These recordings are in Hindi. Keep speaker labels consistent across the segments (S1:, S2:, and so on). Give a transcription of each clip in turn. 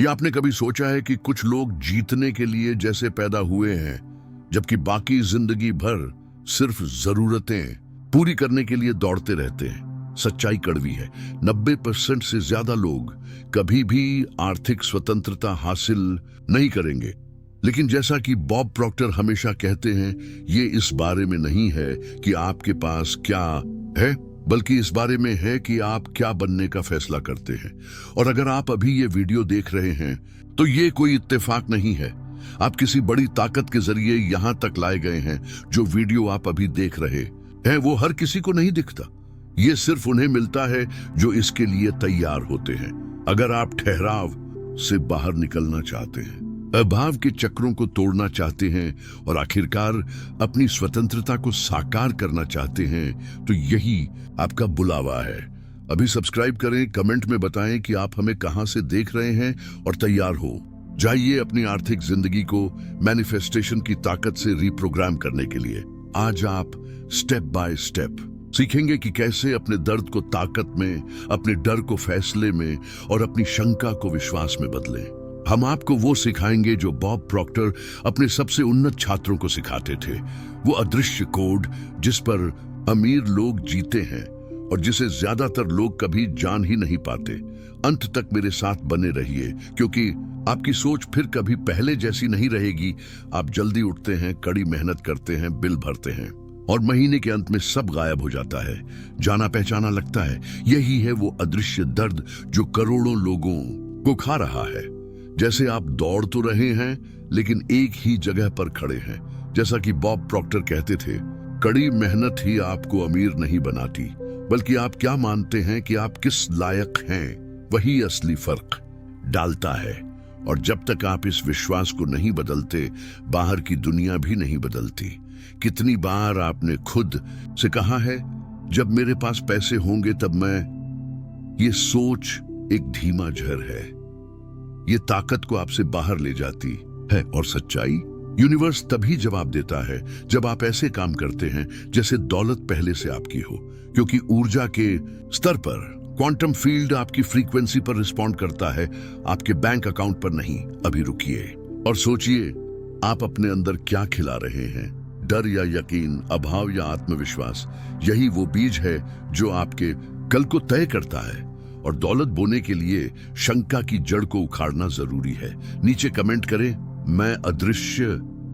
S1: ये आपने कभी सोचा है कि कुछ लोग जीतने के लिए जैसे पैदा हुए हैं, जबकि बाकी जिंदगी भर सिर्फ जरूरतें पूरी करने के लिए दौड़ते रहते हैं। सच्चाई कड़वी है। 90% से ज्यादा लोग कभी भी आर्थिक स्वतंत्रता हासिल नहीं करेंगे। लेकिन जैसा कि बॉब प्रॉक्टर हमेशा कहते हैं, ये इस बारे में नहीं है कि आपके पास क्या है, बल्कि इस बारे में है कि आप क्या बनने का फैसला करते हैं। और अगर आप अभी ये वीडियो देख रहे हैं तो ये कोई इत्तेफाक नहीं है। आप किसी बड़ी ताकत के जरिए यहां तक लाए गए हैं। जो वीडियो आप अभी देख रहे हैं वो हर किसी को नहीं दिखता। ये सिर्फ उन्हें मिलता है जो इसके लिए तैयार होते हैं। अगर आप ठहराव से बाहर निकलना चाहते हैं, अभाव के चक्रों को तोड़ना चाहते हैं और आखिरकार अपनी स्वतंत्रता को साकार करना चाहते हैं, तो यही आपका बुलावा है। अभी सब्सक्राइब करें, कमेंट में बताएं कि आप हमें कहां से देख रहे हैं और तैयार हो जाइए अपनी आर्थिक जिंदगी को मैनिफेस्टेशन की ताकत से रिप्रोग्राम करने के लिए। आज आप स्टेप बाय स्टेप सीखेंगे कि कैसे अपने दर्द को ताकत में, अपने डर को फैसले में और अपनी शंका को विश्वास में बदलें। हम आपको वो सिखाएंगे जो बॉब प्रॉक्टर अपने सबसे उन्नत छात्रों को सिखाते थे। वो अदृश्य कोड जिस पर अमीर लोग जीते हैं और जिसे ज्यादातर लोग कभी जान ही नहीं पाते। अंत तक मेरे साथ बने रहिए, क्योंकि आपकी सोच फिर कभी पहले जैसी नहीं रहेगी। आप जल्दी उठते हैं, कड़ी मेहनत करते हैं, बिल भरते हैं और महीने के अंत में सब गायब हो जाता है। जाना पहचाना लगता है। यही है वो अदृश्य दर्द जो करोड़ों लोगों को खा रहा है। जैसे आप दौड़ तो रहे हैं लेकिन एक ही जगह पर खड़े हैं। जैसा कि बॉब प्रॉक्टर कहते थे, कड़ी मेहनत ही आपको अमीर नहीं बनाती, बल्कि आप क्या मानते हैं कि आप किस लायक हैं, वही असली फर्क डालता है। और जब तक आप इस विश्वास को नहीं बदलते, बाहर की दुनिया भी नहीं बदलती। कितनी बार आपने खुद से कहा है, जब मेरे पास पैसे होंगे तब मैं। ये सोच एक धीमा जहर है। ये ताकत को आपसे बाहर ले जाती है। और सच्चाई, यूनिवर्स तभी जवाब देता है जब आप ऐसे काम करते हैं जैसे दौलत पहले से आपकी हो। क्योंकि ऊर्जा के स्तर पर क्वांटम फील्ड आपकी फ्रीक्वेंसी पर रिस्पॉन्ड करता है, आपके बैंक अकाउंट पर नहीं। अभी रुकिए और सोचिए, आप अपने अंदर क्या खिला रहे हैं? डर या यकीन, अभाव या आत्मविश्वास? यही वो बीज है जो आपके कल को तय करता है। और दौलत बोने के लिए शंका की जड़ को उखाड़ना जरूरी है। नीचे कमेंट करें, मैं अदृश्य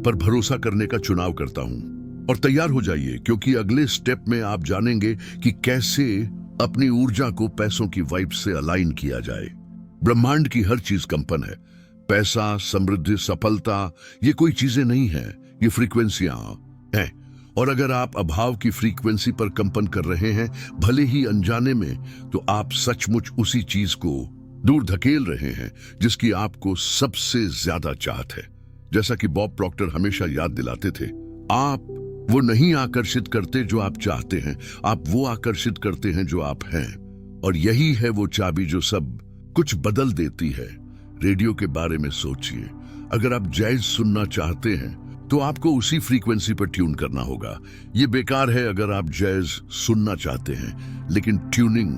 S1: पर भरोसा करने का चुनाव करता हूं। और तैयार हो जाइए, क्योंकि अगले स्टेप में आप जानेंगे कि कैसे अपनी ऊर्जा को पैसों की वाइब से अलाइन किया जाए। ब्रह्मांड की हर चीज कंपन है। पैसा, समृद्धि, सफलता, ये कोई चीजें नहीं है, ये फ्रीक्वेंसियां हैं। और अगर आप अभाव की फ्रीक्वेंसी पर कंपन कर रहे हैं, भले ही अनजाने में, तो आप सचमुच उसी चीज को दूर धकेल रहे हैं जिसकी आपको सबसे ज्यादा चाहत है। जैसा कि बॉब प्रॉक्टर हमेशा याद दिलाते थे, आप वो नहीं आकर्षित करते जो आप चाहते हैं, आप वो आकर्षित करते हैं जो आप हैं। और यही है वो चाबी जो सब कुछ बदल देती है। रेडियो के बारे में सोचिए। अगर आप जैज सुनना चाहते हैं तो आपको उसी फ्रीक्वेंसी पर ट्यून करना होगा। ये बेकार है अगर आप जैज सुनना चाहते हैं लेकिन ट्यूनिंग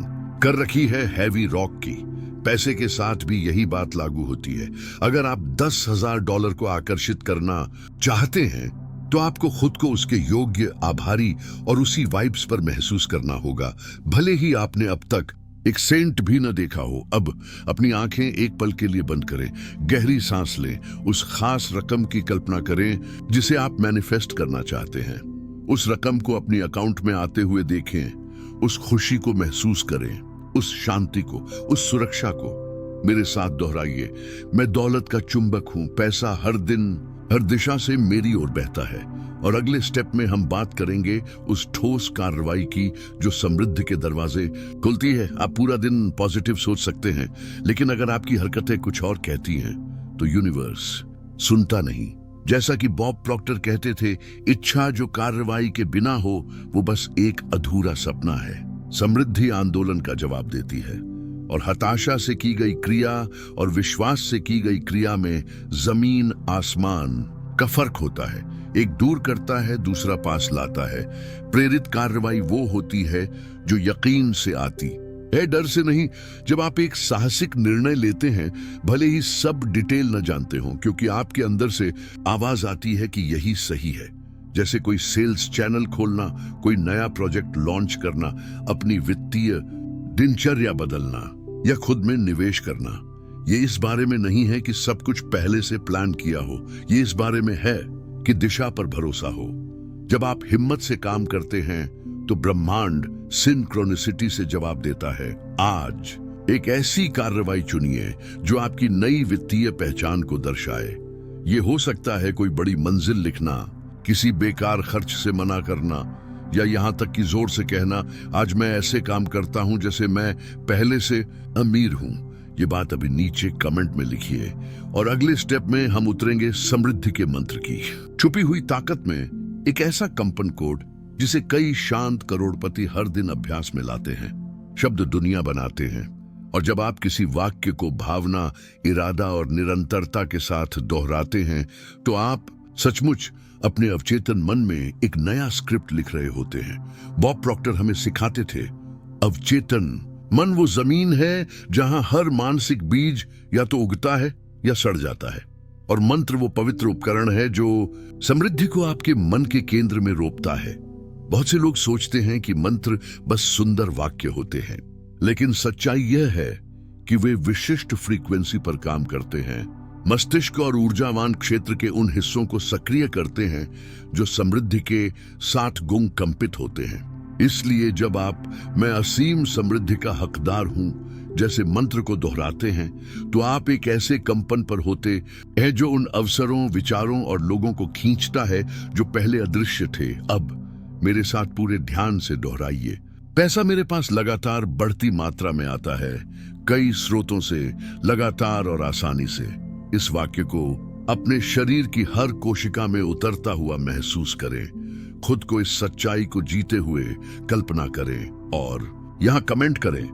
S1: कर रखी है हैवी रॉक की। पैसे के साथ भी यही बात लागू होती है। अगर आप $10,000 को आकर्षित करना चाहते हैं तो आपको खुद को उसके योग्य, आभारी और उसी वाइब्स पर महसूस करना होगा, भले ही आपने अब तक एक सेंट भी न देखा हो। अब अपनी आंखें एक पल के लिए बंद करें, गहरी सांस लें, उस खास रकम की कल्पना करें जिसे आप मैनिफेस्ट करना चाहते हैं। उस रकम को अपनी अकाउंट में आते हुए देखें, उस खुशी को महसूस करें, उस शांति को, उस सुरक्षा को। मेरे साथ दोहराइए, मैं दौलत का चुंबक हूं, पैसा हर दिन हर दिशा से मेरी ओर बहता है। और अगले स्टेप में हम बात करेंगे उस ठोस कार्रवाई की जो समृद्धि के दरवाजे खुलती है। आप पूरा दिन पॉजिटिव सोच सकते हैं, लेकिन अगर आपकी हरकतें कुछ और कहती हैं तो यूनिवर्स सुनता नहीं। जैसा कि बॉब प्रॉक्टर कहते थे, इच्छा जो कार्रवाई के बिना हो वो बस एक अधूरा सपना है। समृद्धि आंदोलन का जवाब देती है और हताशा से की गई क्रिया और विश्वास से की गई क्रिया में जमीन आसमान का फर्क होता है। एक दूर करता है, दूसरा पास लाता है। प्रेरित कार्रवाई वो होती है जो यकीन से आती है डर से नहीं, जब आप एक साहसिक निर्णय लेते हैं, भले ही सब डिटेल न जानते हो, क्योंकि आपके अंदर से आवाज आती है कि यही सही है। जैसे कोई सेल्स चैनल खोलना, कोई नया प्रोजेक्ट लॉन्च करना, अपनी वित्तीय दिनचर्या बदलना या खुद में निवेश करना। ये इस बारे में नहीं है कि सब कुछ पहले से प्लान किया हो, ये इस बारे में है कि दिशा पर भरोसा हो। जब आप हिम्मत से काम करते हैं तो ब्रह्मांड सिंक्रोनिसिटी से जवाब देता है। आज एक ऐसी कार्रवाई चुनिए जो आपकी नई वित्तीय पहचान को दर्शाए। ये हो सकता है कोई बड़ी मंजिल लिखना, किसी बेकार खर्च से मना करना, या यहां तक कि जोर से कहना, आज मैं ऐसे काम करता हूं जैसे मैं पहले से अमीर हूं। ये बात अभी नीचे कमेंट में लिखिए। और अगले स्टेप में हम उतरेंगे समृद्धि के मंत्र की छुपी हुई ताकत में, एक ऐसा कंपन कोड जिसे कई शांत करोड़पति हर दिन अभ्यास में लाते हैं। शब्द दुनिया बनाते हैं, और जब आप किसी वाक्य को भावना, इरादा और निरंतरता के साथ दोहराते हैं तो आप सचमुच अपने अवचेतन मन में एक नया स्क्रिप्ट लिख रहे होते हैं। बॉब प्रॉक्टर हमें सिखाते थे, अवचेतन मन वो जमीन है जहां हर मानसिक बीज या तो उगता है या सड़ जाता है, और मंत्र वो पवित्र उपकरण है जो समृद्धि को आपके मन के केंद्र में रोपता है। बहुत से लोग सोचते हैं कि मंत्र बस सुंदर वाक्य होते हैं, लेकिन सच्चाई यह है कि वे विशिष्ट फ्रीक्वेंसी पर काम करते हैं। मस्तिष्क और ऊर्जावान क्षेत्र के उन हिस्सों को सक्रिय करते हैं जो समृद्धि के 60 गुण कंपित होते हैं। इसलिए जब आप मैं असीम समृद्धि का हकदार हूं जैसे मंत्र को दोहराते हैं, तो आप एक ऐसे कंपन पर होते हैं जो उन अवसरों, विचारों और लोगों को खींचता है जो पहले अदृश्य थे। अब मेरे साथ पूरे ध्यान से दोहराइए। पैसा मेरे पास लगातार बढ़ती मात्रा में आता है, कई स्रोतों से, लगातार और आसानी से। इस वाक्य को अपने शरीर की हर कोशिका में उतरता हुआ महसूस करें। खुद को इस सच्चाई को जीते हुए कल्पना करें और यहाँ कमेंट करें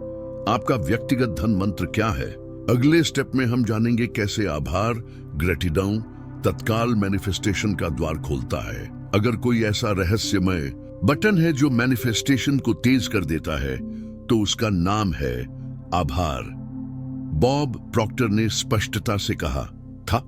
S1: आपका व्यक्तिगत धन मंत्र क्या है। अगले स्टेप में हम जानेंगे कैसे आभार, ग्रेटिट्यूड तत्काल मैनिफेस्टेशन का द्वार खोलता है। अगर कोई ऐसा रहस्यमय बटन है जो मैनिफेस्टेशन को तेज कर देता है, तो उसका नाम है आभार। बॉब प्रॉक्टर ने स्पष्टता से कहा था,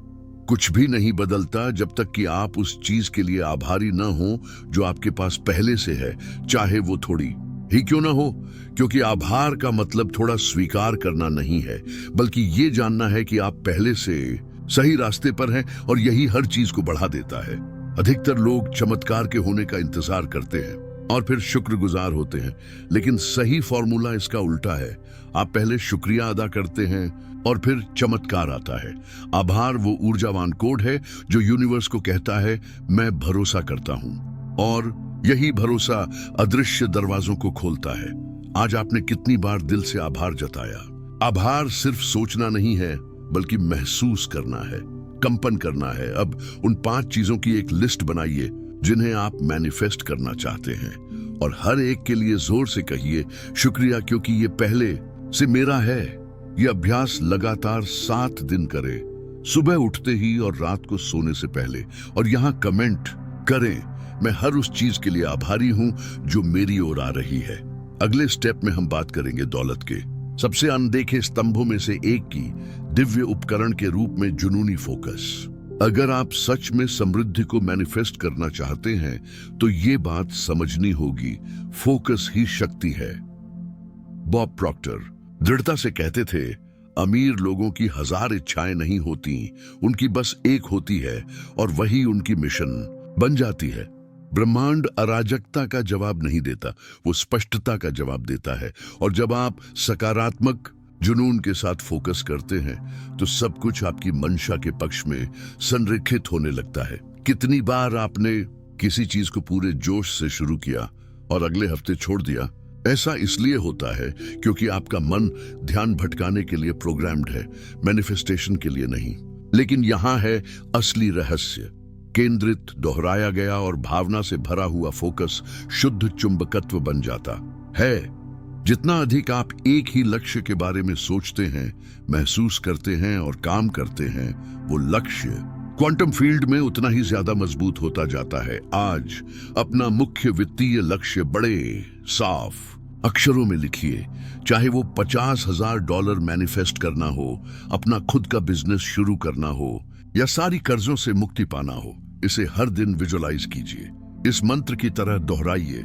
S1: कुछ भी नहीं बदलता जब तक कि आप उस चीज के लिए आभारी न हो जो आपके पास पहले से है, चाहे वो थोड़ी ही क्यों ना हो। क्योंकि आभार का मतलब थोड़ा स्वीकार करना नहीं है, बल्कि ये जानना है कि आप पहले से सही रास्ते पर हैं, और यही हर चीज को बढ़ा देता है। अधिकतर लोग चमत्कार के होने का इंतजार करते हैं और फिर शुक्रगुजार होते हैं, लेकिन सही फॉर्मूला इसका उल्टा है। आप पहले शुक्रिया अदा करते हैं और फिर चमत्कार आता है। आभार वो ऊर्जावान कोड है जो यूनिवर्स को कहता है, मैं भरोसा करता हूं, और यही भरोसा अदृश्य दरवाजों को खोलता है। आज आपने कितनी बार दिल से आभार जताया? आभार सिर्फ सोचना नहीं है, बल्कि महसूस करना है, कंपन करना है। अब उन 5 चीजों की एक लिस्ट बनाइए जिन्हें आप मैनिफेस्ट करना चाहते हैं, और हर एक के लिए जोर से कहिए, शुक्रिया क्योंकि ये पहले से मेरा है। ये अभ्यास लगातार 7 दिन करें, सुबह उठते ही और रात को सोने से पहले। और यहाँ कमेंट करें, मैं हर उस चीज के लिए आभारी हूं जो मेरी ओर आ रही है। अगले स्टेप में हम बात करेंगे दौलत के सबसे अनदेखे स्तंभों में से एक की, दिव्य उपकरण के रूप में जुनूनी फोकस। अगर आप सच में समृद्धि को मैनिफेस्ट करना चाहते हैं तो ये बात समझनी होगी, फोकस ही शक्ति है। बॉब प्रॉक्टर दृढ़ता से कहते थे, अमीर लोगों की 1000 इच्छाएं नहीं होती, उनकी बस एक होती है और वही उनकी मिशन बन जाती है। ब्रह्मांड अराजकता का जवाब नहीं देता, वो स्पष्टता का जवाब देता है। और जब आप सकारात्मक जुनून के साथ फोकस करते हैं तो सब कुछ आपकी मंशा के पक्ष में संरेखित होने लगता है। कितनी बार आपने किसी चीज को पूरे जोश से शुरू किया और अगले हफ्ते छोड़ दिया? ऐसा इसलिए होता है क्योंकि आपका मन ध्यान भटकाने के लिए प्रोग्राम्ड है, मैनिफेस्टेशन के लिए नहीं। लेकिन यहाँ है असली रहस्य, केंद्रित, दोहराया गया और भावना से भरा हुआ फोकस शुद्ध चुंबकत्व बन जाता है। जितना अधिक आप एक ही लक्ष्य के बारे में सोचते हैं, महसूस करते हैं और काम करते हैं, वो लक्ष्य क्वांटम फील्ड में उतना ही ज्यादा मजबूत होता जाता है। आज अपना मुख्य वित्तीय लक्ष्य बड़े, साफ अक्षरों में लिखिए, चाहे वो $50,000 मैनिफेस्ट करना हो, अपना खुद का बिजनेस शुरू करना हो या सारी कर्जों से मुक्ति पाना हो। इसे हर दिन विजुअलाइज कीजिए, इस मंत्र की तरह दोहराइए।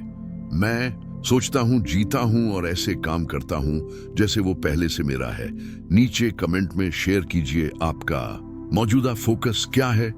S1: मैं सोचता हूं, जीता हूं और ऐसे काम करता हूं जैसे वो पहले से मेरा है। नीचे कमेंट में शेयर कीजिए आपका मौजूदा फोकस क्या है,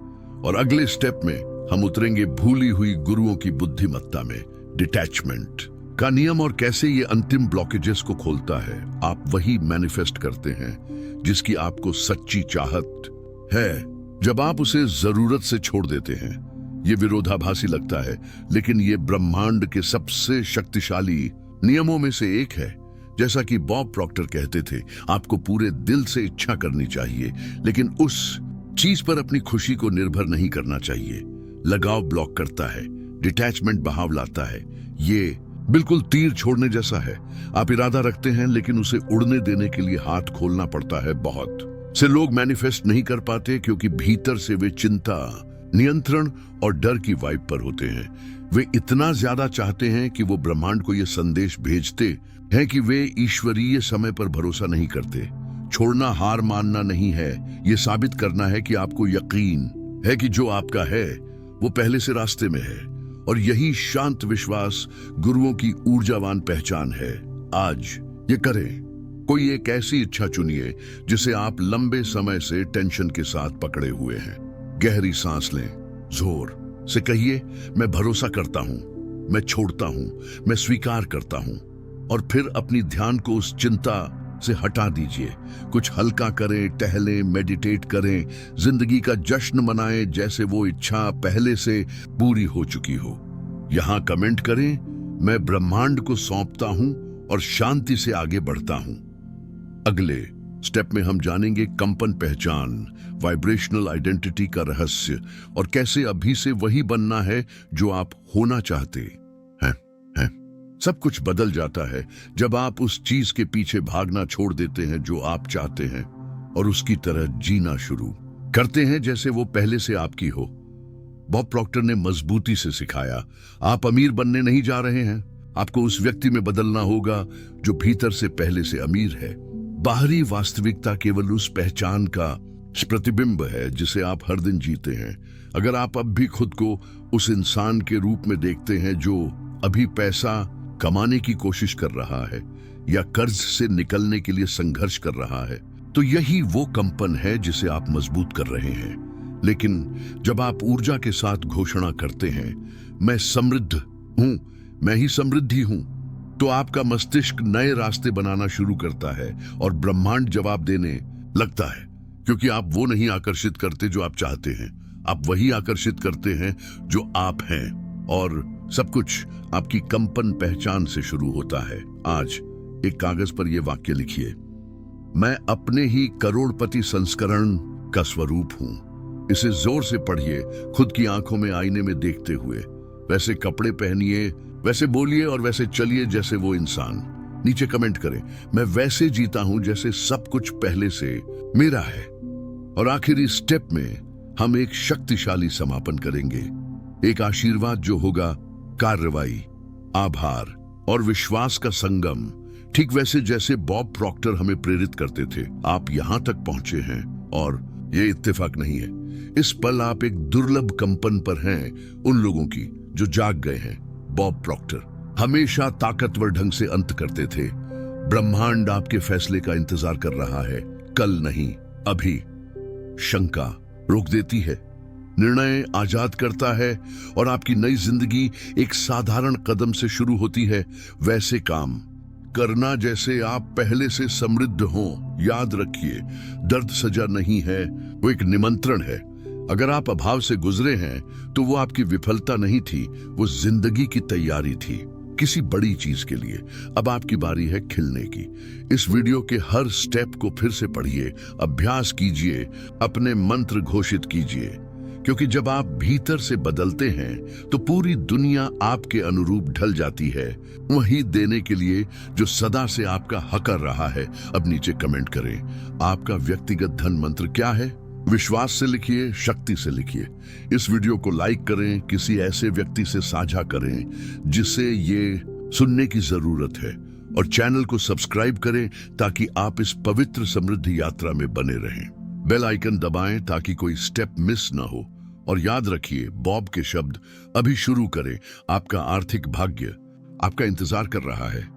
S1: और अगले स्टेप में हम उतरेंगे भूली हुई गुरुओं की बुद्धिमत्ता में, डिटैचमेंट का नियम और कैसे ये अंतिम ब्लॉकेजेस को खोलता है। आप वही मैनिफेस्ट करते हैं जिसकी आपको सच्ची चाहत है जब आप उसे जरूरत से छोड़ देते हैं। ये विरोधाभासी लगता है, लेकिन ये ब्रह्मांड के सबसे शक्तिशाली नियमों में से एक है। जैसा कि बॉब प्रॉक्टर कहते थे, आपको पूरे दिल से इच्छा करनी चाहिए, लेकिन उस चीज पर अपनी खुशी को निर्भर नहीं करना चाहिए। लगाव ब्लॉक करता है, डिटैचमेंट बहाव लाता है। ये बिल्कुल तीर छोड़ने जैसा है। आप इरादा रखते हैं, लेकिन उसे उड़ने देने के लिए हाथ खोलना पड़ता है। बहुत से लोग मैनिफेस्ट नहीं कर पाते क्योंकि भीतर से वे चिंता, नियंत्रण और डर की वाइब पर होते हैं। वे इतना ज्यादा चाहते हैं कि वो ब्रह्मांड को यह संदेश भेजते हैं कि वे ईश्वरीय समय पर भरोसा नहीं करते। छोड़ना हार मानना नहीं है, ये साबित करना है कि आपको यकीन है कि जो आपका है वो पहले से रास्ते में है। और यही शांत विश्वास गुरुओं की ऊर्जावान पहचान है। आज ये करें। कोई एक ऐसी इच्छा चुनिए जिसे आप लंबे समय से टेंशन के साथ पकड़े हुए हैं। गहरी सांस लें, जोर से कहिए, मैं भरोसा करता हूं, मैं छोड़ता हूं, मैं स्वीकार करता हूं। और फिर अपनी ध्यान को उस चिंता से हटा दीजिए। कुछ हल्का करें, टहलें, मेडिटेट करें, जिंदगी का जश्न मनाएं जैसे वो इच्छा पहले से पूरी हो चुकी हो। यहां कमेंट करें, मैं ब्रह्मांड को सौंपता हूं और शांति से आगे बढ़ता हूं। अगले स्टेप में हम जानेंगे कंपन पहचान, वाइब्रेशनल आइडेंटिटी का रहस्य और कैसे अभी से वही बनना है जो आप होना चाहते हैं। सब कुछ बदल जाता है जब आप उस चीज के पीछे भागना छोड़ देते हैं जो आप चाहते हैं और उसकी तरह जीना शुरू करते हैं जैसे वो पहले से आपकी हो। बॉब प्रॉक्टर ने मजबूती से सिखाया, आप अमीर बनने नहीं जा रहे हैं, आपको उस व्यक्ति में बदलना होगा जो भीतर से पहले से अमीर है। बाहरी वास्तविकता केवल उस पहचान का प्रतिबिंब है जिसे आप हर दिन जीते हैं। अगर आप अब भी खुद को उस इंसान के रूप में देखते हैं जो अभी पैसा कमाने की कोशिश कर रहा है या कर्ज से निकलने के लिए संघर्ष कर रहा है, तो यही वो कंपन है जिसे आप मजबूत कर रहे हैं। लेकिन जब आप ऊर्जा के साथ घोषणा करते हैं, मैं समृद्ध हूं, मैं ही समृद्धि हूं, तो आपका मस्तिष्क नए रास्ते बनाना शुरू करता है और ब्रह्मांड जवाब देने लगता है। क्योंकि आप वो नहीं आकर्षित करते जो आप चाहते हैं, आप वही आकर्षित करते हैं जो आप हैं। और सब कुछ आपकी कंपन पहचान से शुरू होता है। आज एक कागज पर यह वाक्य लिखिए, मैं अपने ही करोड़पति संस्करण का स्वरूप हूं। इसे जोर से पढ़िए, खुद की आंखों में आईने में देखते हुए। वैसे कपड़े पहनिए, वैसे बोलिए और वैसे चलिए जैसे वो इंसान। नीचे कमेंट करें, मैं वैसे जीता हूं जैसे सब कुछ पहले से मेरा है। और आखिरी स्टेप में हम एक शक्तिशाली समापन करेंगे, एक आशीर्वाद जो होगा कार्रवाई, आभार और विश्वास का संगम, ठीक वैसे जैसे बॉब प्रॉक्टर हमें प्रेरित करते थे। आप यहां तक पहुंचे हैं और ये इत्तेफाक नहीं है। इस पल आप एक दुर्लभ कंपन पर हैं उन लोगों की जो जाग गए हैं। बॉब प्रॉक्टर हमेशा ताकतवर ढंग से अंत करते थे, ब्रह्मांड आपके फैसले का इंतजार कर रहा है, कल नहीं अभी। शंका रोक देती है, निर्णय आजाद करता है और आपकी नई जिंदगी एक साधारण कदम से शुरू होती है। वैसे काम करना जैसे आप पहले से समृद्ध हों। याद रखिए, दर्द सजा नहीं है, वो एक निमंत्रण है। अगर आप अभाव से गुजरे हैं तो वो आपकी विफलता नहीं थी, वो जिंदगी की तैयारी थी किसी बड़ी चीज के लिए। अब आपकी बारी है खिलने की। इस वीडियो के हर स्टेप को फिर से पढ़िए, अभ्यास कीजिए, अपने मंत्र घोषित कीजिए, क्योंकि जब आप भीतर से बदलते हैं तो पूरी दुनिया आपके अनुरूप ढल जाती है, वही देने के लिए जो सदा से आपका हकर रहा है। अब नीचे कमेंट करें, आपका व्यक्तिगत धन मंत्र क्या है? विश्वास से लिखिए, शक्ति से लिखिए। इस वीडियो को लाइक करें, किसी ऐसे व्यक्ति से साझा करें जिसे ये सुनने की जरूरत है। और चैनल को सब्सक्राइब करें ताकि आप इस पवित्र समृद्धि यात्रा में बने रहें। बेल आइकन दबाएं ताकि कोई स्टेप मिस ना हो। और याद रखिए, बॉब के शब्द अभी शुरू करें। आपका आर्थिक भाग्य आपका इंतजार कर रहा है।